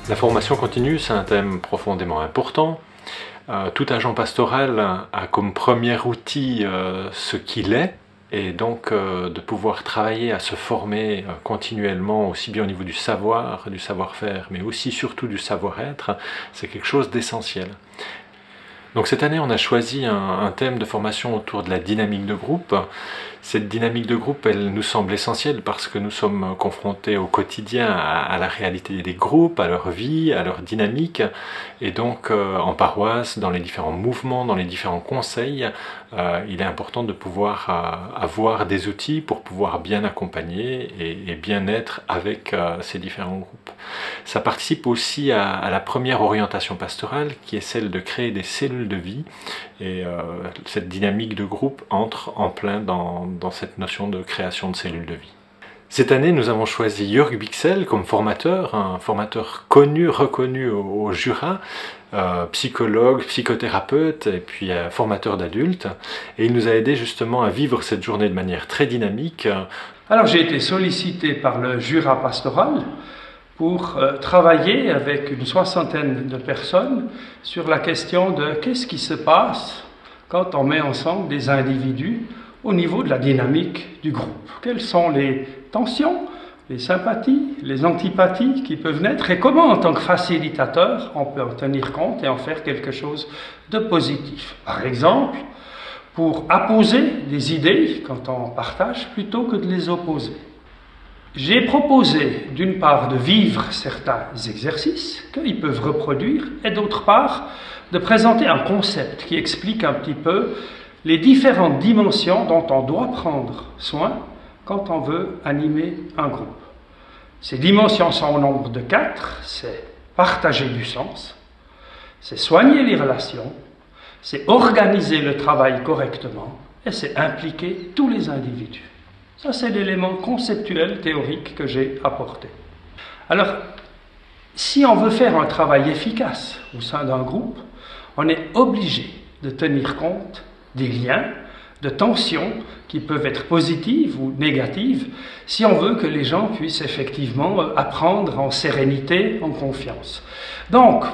La formation continue, c'est un thème profondément important. Tout agent pastoral a comme premier outil ce qu'il est, et donc de pouvoir travailler à se former continuellement, aussi bien au niveau du savoir, du savoir-faire, mais aussi surtout du savoir-être, c'est quelque chose d'essentiel. Donc cette année, on a choisi un thème de formation autour de la dynamique de groupe. Cette dynamique de groupe, elle nous semble essentielle parce que nous sommes confrontés au quotidien à la réalité des groupes, à leur vie, à leur dynamique. Et donc en paroisse, dans les différents mouvements, dans les différents conseils, il est important de pouvoir avoir des outils pour pouvoir bien accompagner et bien être avec ces différents groupes. Ça participe aussi à la première orientation pastorale qui est celle de créer des cellules de vie, et cette dynamique de groupe entre en plein dans cette notion de création de cellules de vie. Cette année, nous avons choisi Jörg Bichsel comme formateur, un formateur connu, reconnu au Jura, psychologue, psychothérapeute et puis formateur d'adultes, et il nous a aidé justement à vivre cette journée de manière très dynamique. Alors j'ai été sollicité par le Jura pastoral pour travailler avec une soixantaine de personnes sur la question de qu'est-ce qui se passe quand on met ensemble des individus au niveau de la dynamique du groupe. Quelles sont les tensions, les sympathies, les antipathies qui peuvent naître et comment en tant que facilitateur on peut en tenir compte et en faire quelque chose de positif. Par exemple, pour apposer des idées quand on partage plutôt que de les opposer. J'ai proposé d'une part de vivre certains exercices qu'ils peuvent reproduire et d'autre part de présenter un concept qui explique un petit peu les différentes dimensions dont on doit prendre soin quand on veut animer un groupe. Ces dimensions sont au nombre de 4, c'est partager du sens, c'est soigner les relations, c'est organiser le travail correctement et c'est impliquer tous les individus. Ça, c'est l'élément conceptuel, théorique que j'ai apporté. Alors, si on veut faire un travail efficace au sein d'un groupe, on est obligé de tenir compte des liens, de tensions qui peuvent être positives ou négatives, si on veut que les gens puissent effectivement apprendre en sérénité, en confiance. Donc,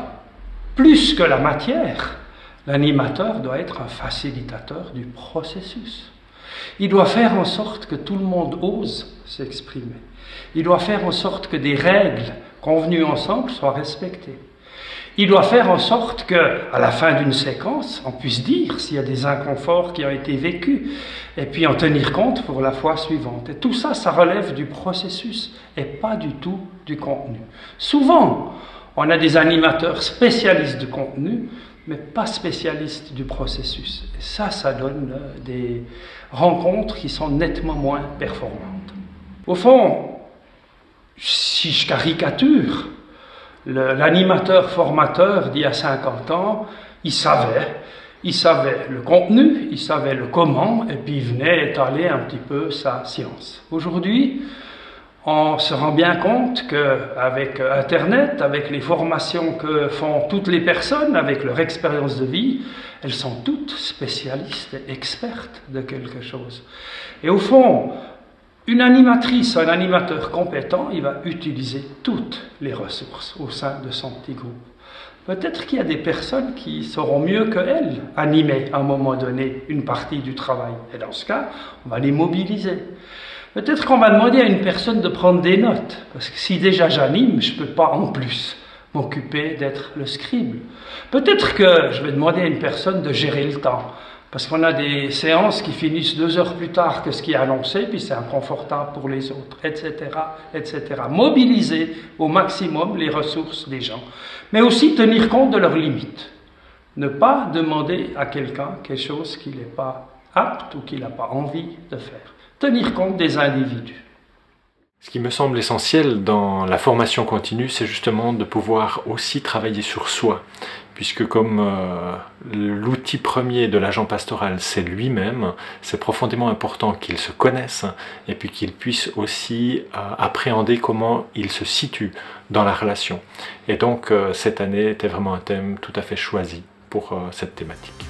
plus que la matière, l'animateur doit être un facilitateur du processus. Il doit faire en sorte que tout le monde ose s'exprimer. Il doit faire en sorte que des règles convenues ensemble soient respectées. Il doit faire en sorte qu'à la fin d'une séquence, on puisse dire s'il y a des inconforts qui ont été vécus et puis en tenir compte pour la fois suivante. Et tout ça, ça relève du processus et pas du tout du contenu. Souvent, on a des animateurs spécialistes du contenu, mais pas spécialistes du processus. Et ça donne des rencontres qui sont nettement moins performantes. Au fond, si je caricature, l'animateur formateur d'il y a 50 ans, il savait le contenu, il savait le comment, et puis il venait étaler un petit peu sa science. Aujourd'hui, on se rend bien compte qu'avec Internet, avec les formations que font toutes les personnes, avec leur expérience de vie, elles sont toutes spécialistes et expertes de quelque chose. Et au fond, une animatrice, un animateur compétent, il va utiliser toutes les ressources au sein de son petit groupe. Peut-être qu'il y a des personnes qui sauront mieux qu'elles animer à un moment donné une partie du travail. Et dans ce cas, on va les mobiliser. Peut-être qu'on va demander à une personne de prendre des notes, parce que si déjà j'anime, je ne peux pas en plus m'occuper d'être le scribe. Peut-être que je vais demander à une personne de gérer le temps, parce qu'on a des séances qui finissent 2 heures plus tard que ce qui est annoncé, puis c'est inconfortable pour les autres, etc., etc. Mobiliser au maximum les ressources des gens, mais aussi tenir compte de leurs limites. Ne pas demander à quelqu'un quelque chose qu'il n'est pas apte ou qu'il n'a pas envie de faire. Tenir compte des individus. Ce qui me semble essentiel dans la formation continue, c'est justement de pouvoir aussi travailler sur soi, puisque comme l'outil premier de l'agent pastoral, c'est lui-même, c'est profondément important qu'il se connaisse et puis qu'il puisse aussi appréhender comment il se situe dans la relation. Et donc cette année était vraiment un thème tout à fait choisi pour cette thématique.